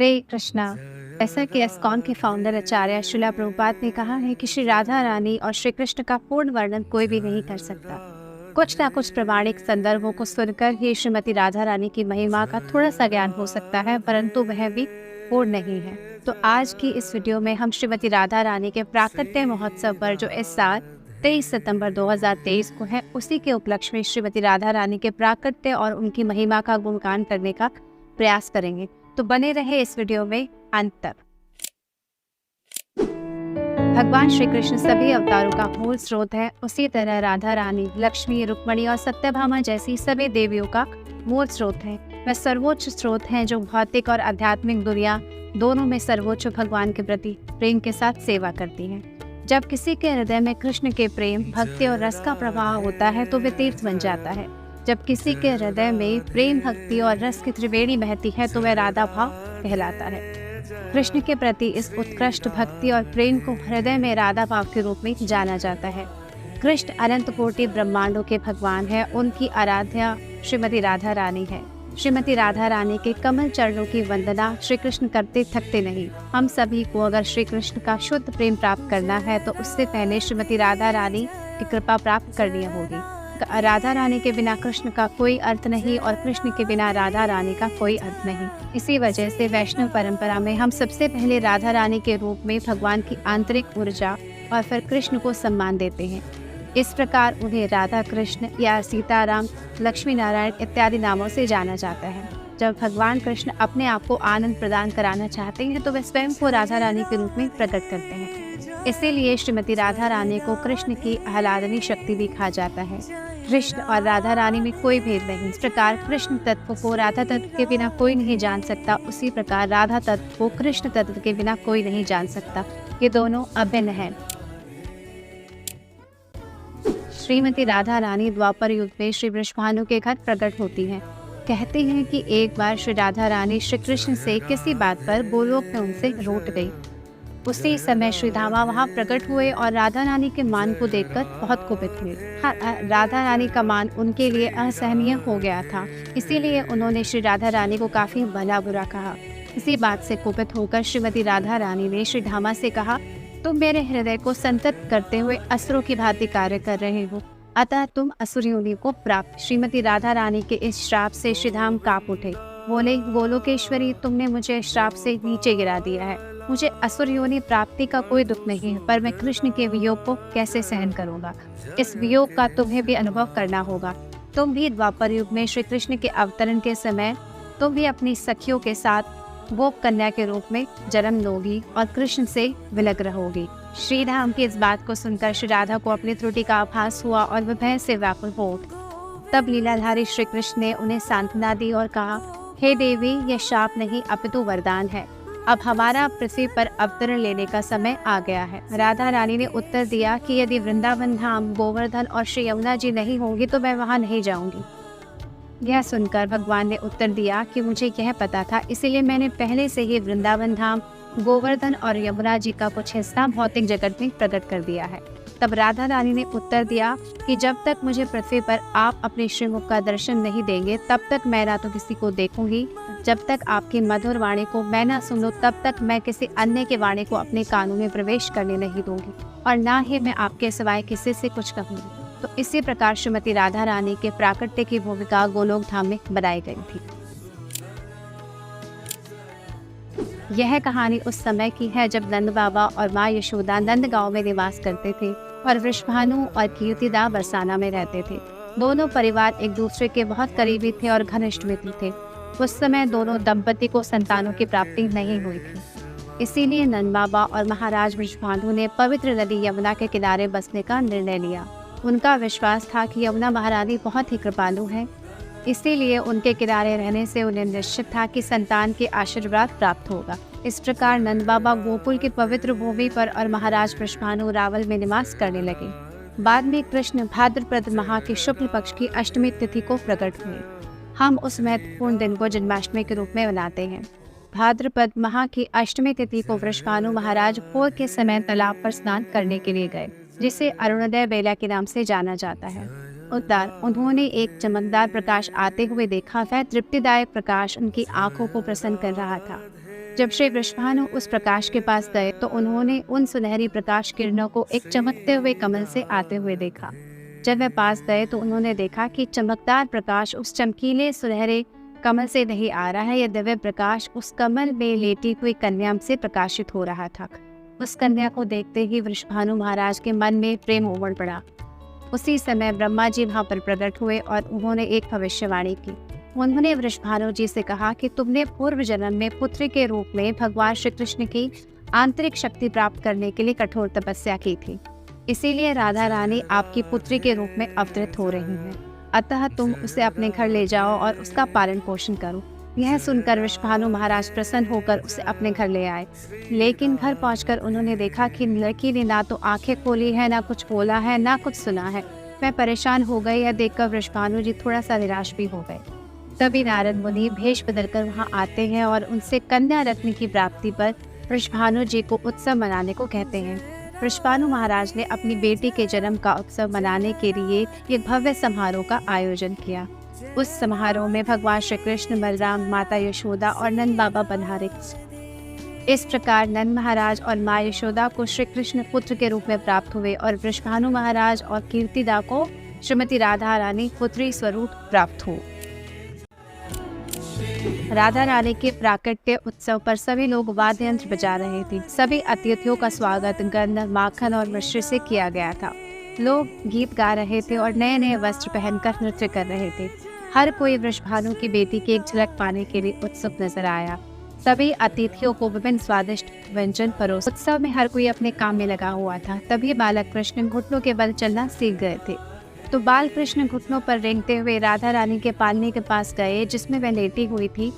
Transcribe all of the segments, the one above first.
हरे कृष्णा। ऐसा कि इस्कॉन के फाउंडर आचार्य श्रीला प्रभुपाद ने कहा है कि श्री राधा रानी और श्री कृष्ण का पूर्ण वर्णन कोई भी नहीं कर सकता। कुछ ना कुछ प्रमाणिक संदर्भों को सुनकर ही श्रीमती राधा रानी की महिमा का थोड़ा सा ज्ञान हो सकता है, परंतु वह भी पूर्ण नहीं है। तो आज की इस वीडियो में हम श्रीमती राधा रानी के प्राकट्य महोत्सव पर, जो इस साल 23 सितंबर 2023 को है, उसी के उपलक्ष्य में श्रीमती राधा रानी के प्राकट्य और उनकी महिमा का गुणगान करने का प्रयास करेंगे। तो बने रहे इस वीडियो में अंत तक। भगवान श्री कृष्ण सभी अवतारों का मूल स्रोत है। उसी तरह राधा रानी, लक्ष्मी, रुक्मणी और सत्यभामा जैसी सभी देवियों का मूल स्रोत है। वह सर्वोच्च स्रोत हैं जो भौतिक और आध्यात्मिक दुनिया दोनों में सर्वोच्च भगवान के प्रति प्रेम के साथ सेवा करती हैं। जब किसी के हृदय में कृष्ण के प्रेम, भक्ति और रस का प्रवाह होता है तो वह तीर्थ बन जाता है। जब किसी के हृदय में प्रेम, भक्ति और रस की त्रिवेणी बहती है तो वह राधा भाव कहलाता है। कृष्ण के प्रति इस उत्कृष्ट भक्ति और प्रेम को हृदय में राधा भाव के रूप में जाना जाता है। कृष्ण अनंत कोटि ब्रह्मांडों के भगवान है। उनकी आराध्या श्रीमती राधा रानी है। श्रीमती राधा रानी के कमल चरणों की वंदना श्री कृष्ण करते थकते नहीं। हम सभी को अगर श्री कृष्ण का शुद्ध प्रेम प्राप्त करना है तो उससे पहले श्रीमती राधा रानी की कृपा प्राप्त करनी होगी। राधा रानी के बिना कृष्ण का कोई अर्थ नहीं और कृष्ण के बिना राधा रानी का कोई अर्थ नहीं। इसी वजह से वैष्णव परंपरा में हम सबसे पहले राधा रानी के रूप में भगवान की आंतरिक ऊर्जा और फिर कृष्ण को सम्मान देते हैं। इस प्रकार उन्हें राधा कृष्ण या सीताराम, लक्ष्मी नारायण इत्यादि नामों से जाना जाता है। जब भगवान कृष्ण अपने आप को आनंद प्रदान कराना चाहते हैं तो वे स्वयं को राधा रानी के रूप में प्रकट करते हैं। इसीलिए श्रीमती राधा रानी को कृष्ण की आह्लादनी शक्ति भी कहा जाता है। कृष्ण और राधा रानी में कोई भेद नहीं। इस प्रकार कृष्ण तत्व को राधा तत्व के बिना कोई नहीं जान सकता, उसी प्रकार राधा तत्व को कृष्ण तत्व के बिना कोई नहीं जान सकता। ये दोनों अभिन्न हैं। श्रीमती राधा रानी द्वापर युग में श्री वृषभानु के घर प्रकट होती हैं। कहते हैं कि एक बार श्री राधा रानी श्री कृष्ण से किसी बात पर गोलोक में उनसे रूठ गई। उसी समय श्री धामा वहाँ प्रकट हुए और राधा रानी के मान को देखकर बहुत कुपित हुए। राधा रानी का मान उनके लिए असहनीय हो गया था, इसीलिए उन्होंने श्री राधा रानी को काफी भला बुरा कहा। इसी बात से कुपित होकर श्रीमती राधा रानी ने श्री धामा से कहा, तुम मेरे हृदय को संतप्त करते हुए असुरों की भांति कार्य कर रहे हो, अतः तुम असुर योनि को प्राप्त। श्रीमती राधा रानी के इस श्राप से श्रीधाम कांप उठे। बोले, गोलोकेश्वरी, तुमने मुझे श्राप से नीचे गिरा दिया है। मुझे असुर योनि प्राप्ति का कोई दुख नहीं है, पर मैं कृष्ण के वियोग को कैसे सहन करूंगा। इस वियोग का तुम्हें भी अनुभव करना होगा। तुम भी द्वापर युग में श्री कृष्ण के अवतरण के समय तुम भी अपनी सखियों के साथ गोप कन्या के रूप में जन्म लोगी और कृष्ण से विलग रहोगी। श्रीधाम की इस बात को सुनकर श्री राधा को अपनी त्रुटि का आभास हुआ और वह भय से व्याकुल हो उठी। तब लीलाधारी श्री कृष्ण ने उन्हें सांत्वना दी और कहा, हे देवी, यह शाप नहीं अपितु वरदान है। अब हमारा पृथ्वी पर अवतरण लेने का समय आ गया है। राधा रानी ने उत्तर दिया कि यदि वृंदावन धाम, गोवर्धन और श्री यमुना जी नहीं होंगी तो मैं वहाँ नहीं जाऊंगी। यह सुनकर भगवान ने उत्तर दिया कि मुझे यह पता था, इसीलिए मैंने पहले से ही वृंदावन धाम, गोवर्धन और यमुना जी का कुछ हिस्सा भौतिक जगत में प्रकट कर दिया है। तब राधा रानी ने उत्तर दिया कि जब तक मुझे पृथ्वी पर आप अपने श्रीमुख का दर्शन नहीं देंगे तब तक मैं ना तो किसी को देखूंगी, जब तक आपकी मधुर वाणी को मैं ना सुनूं तब तक मैं किसी अन्य के वाणी को अपने कानों में प्रवेश करने नहीं दूंगी और ना ही मैं आपके सिवाय किसी से कुछ कहूंगी। तो इसी प्रकार श्रीमती राधा रानी के प्राकट्य की भूमिका गोलोक धाम में बनाई गई थी। यह कहानी उस समय की है जब नंद बाबा और माँ यशोदा नंद गांव में निवास करते थे और वृषभानु और कीर्तिदा बरसाना में रहते थे। दोनों परिवार एक दूसरे के बहुत करीबी थे और घनिष्ठ मित्र थे। उस समय दोनों दंपति को संतानों की प्राप्ति नहीं हुई थी, इसीलिए नंद बाबा और महाराज वृषभानु ने पवित्र नदी यमुना के किनारे बसने का निर्णय लिया। उनका विश्वास था कि यमुना महारानी बहुत ही कृपालु है, इसीलिए उनके किनारे रहने से उन्हें निश्चित था कि संतान के आशीर्वाद प्राप्त होगा। इस प्रकार नंद बाबा गोकुल की पवित्र भूमि पर और महाराज वृषभानु रावल में निवास करने लगे। बाद में कृष्ण भाद्रपद माह के शुक्ल पक्ष की अष्टमी तिथि को प्रकट हुए। हम उस महत्वपूर्ण दिन को जन्माष्टमी के रूप में मनाते हैं। भाद्रपद माह की अष्टमी तिथि को वृषभानु महाराज भोर के समय तालाब पर स्नान करने के लिए गए, जिसे अरुणोदय बेला के नाम से जाना जाता है। उन्होंने एक चमकदार प्रकाश आते हुए देखा। वह तृप्तिदायक प्रकाश उनकी आंखों को प्रसन्न कर रहा था। जब श्री वृषभानु उस प्रकाश के पास गए तो उन्होंने उन सुनहरी प्रकाश किरणों को एक चमकते हुए कमल से आते हुए देखा। जब वे पास गए तो उन्होंने देखा कि चमकदार प्रकाश उस चमकीले सुनहरे कमल से नहीं आ रहा है, यह दिव्य प्रकाश उस कमल में लेटी हुई कन्या से प्रकाशित हो रहा था। उस कन्या को देखते ही वृषभानु महाराज के मन में प्रेम उमड़ पड़ा। उसी समय ब्रह्मा जी वहां पर प्रकट हुए और उन्होंने एक भविष्यवाणी की। उन्होंने वृषभानु जी से कहा कि तुमने पूर्व जन्म में पुत्री के रूप में भगवान श्री कृष्ण की आंतरिक शक्ति प्राप्त करने के लिए कठोर तपस्या की थी, इसीलिए राधा रानी आपकी पुत्री के रूप में अवतरित हो रही हैं। अतः तुम उसे अपने घर ले जाओ और उसका पालन पोषण करो। यह सुनकर वृषभानु महाराज प्रसन्न होकर उसे अपने घर ले आए, लेकिन घर पहुंचकर उन्होंने देखा कि लड़की ने ना तो आंखें खोली है, ना कुछ बोला है, ना कुछ सुना है। मैं परेशान हो गई। यह देखकर वृषभानु जी थोड़ा सा निराश भी हो गए। तभी नारद मुनि भेष बदलकर वहां आते हैं और उनसे कन्या रत्न की प्राप्ति पर वृषभानु जी को उत्सव मनाने को कहते हैं। वृषभानु महाराज ने अपनी बेटी के जन्म का उत्सव मनाने के लिए एक भव्य समारोह का आयोजन किया। उस समारोह में भगवान श्री कृष्ण, बलराम, माता यशोदा और नंद बाबा पधारे। इस प्रकार नंद महाराज और माँ यशोदा को श्री कृष्ण पुत्र के रूप में प्राप्त हुए और वृषभानु महाराज और कीर्तिदा को श्रीमती राधा रानी पुत्री स्वरूप प्राप्त हुए। राधा रानी के प्राकट्य उत्सव पर सभी लोग वाद्य यंत्र बजा रहे थे। सभी अतिथियों का स्वागत गंध, माखन और मिश्री से किया गया था। लोग गीत गा रहे थे और नए नए वस्त्र पहनकर नृत्य कर रहे थे। हर कोई वृषभानु की बेटी की एक झलक पाने के लिए उत्सुक नजर आया। सभी अतिथियों को विभिन्न स्वादिष्ट व्यंजन परोस। उत्सव में हर कोई अपने काम में लगा हुआ था। तभी बालक कृष्ण घुटनों के बल चलना सीख गए थे। तो बाल कृष्ण घुटनों पर रेंगते हुए राधा रानी के पालने के पास गए, जिसमें वह लेटी हुई थी।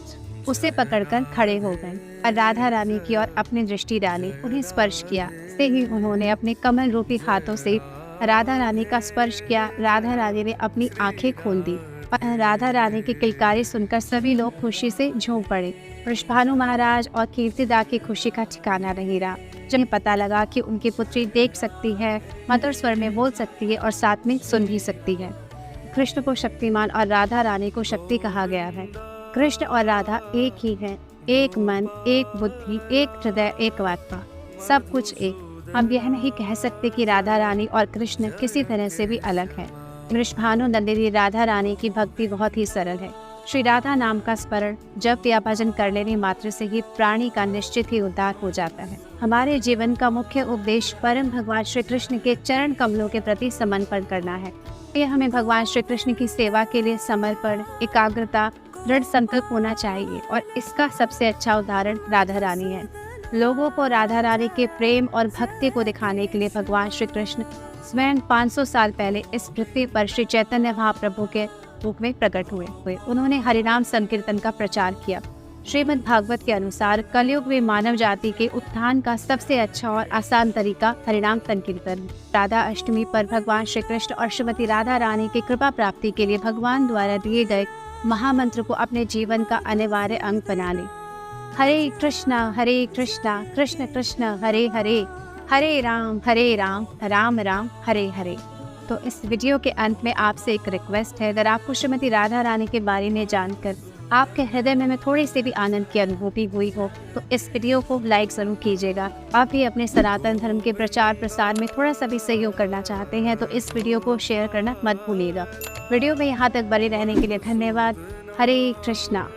उसे पकड़कर खड़े हो गए और राधा रानी की ओर अपनी दृष्टि डाली। उन्हें स्पर्श किया। से ही उन्होंने अपने कमल रूपी हाथों से राधा रानी का स्पर्श किया। राधा रानी ने अपनी आंखें खोल दी और राधा रानी की किलकारी सुनकर सभी लोग खुशी से झूम पड़े। वृषभानु महाराज और कीर्तिदा की खुशी का ठिकाना नहीं रहा। जब पता लगा कि उनकी पुत्री देख सकती है, मधुर स्वर में बोल सकती है और साथ में सुन भी सकती है। कृष्ण को शक्तिमान और राधा रानी को शक्ति कहा गया है। कृष्ण और राधा एक ही हैं, एक मन, एक बुद्धि, एक हृदय, एक आत्मा, सब कुछ एक। हम यह नहीं कह सकते कि राधा रानी और कृष्ण किसी तरह से भी अलग हैं। वृषभानु नंदिनी राधा रानी की भक्ति बहुत ही सरल है। श्री राधा नाम का स्मरण, जप या भजन कर लेने मात्र से ही प्राणी का निश्चित ही उद्धार हो जाता है। हमारे जीवन का मुख्य उपदेश परम भगवान श्री कृष्ण के चरण कमलों के प्रति समर्पण करना है। यह हमें भगवान श्री कृष्ण की सेवा के लिए समर्पण, एकाग्रता, दृढ़ संकल्प होना चाहिए और इसका सबसे अच्छा उदाहरण राधा रानी है। लोगों को राधा रानी के प्रेम और भक्ति को दिखाने के लिए भगवान श्री कृष्ण स्वयं 500 साल पहले इस पृथ्वी पर श्री चैतन्य महाप्रभु के रूप में प्रकट हुए। उन्होंने हरिनाम संकीर्तन का प्रचार किया। श्रीमद् भागवत के अनुसार कलयुग में मानव जाति के उत्थान का सबसे अच्छा और आसान तरीका हरिनाम संकीर्तन। राधा अष्टमी पर भगवान श्री कृष्ण और श्रीमती राधा रानी की कृपा प्राप्ति के लिए भगवान द्वारा दिए गए महामंत्र को अपने जीवन का अनिवार्य अंग बना लें। हरे कृष्णा कृष्ण कृष्ण हरे हरे, हरे राम राम राम हरे हरे। तो इस वीडियो के अंत में आपसे एक रिक्वेस्ट है, अगर आपको श्रीमती राधा रानी के बारे में जानकर आपके हृदय में थोड़ी सी भी आनंद की अनुभूति हुई हो तो इस वीडियो को लाइक जरूर कीजिएगा। आप भी अपने सनातन धर्म के प्रचार प्रसार में थोड़ा सा भी सहयोग करना चाहते हैं तो इस वीडियो को शेयर करना मत भूलिएगा। वीडियो में यहाँ तक बने रहने के लिए धन्यवाद। हरे कृष्णा।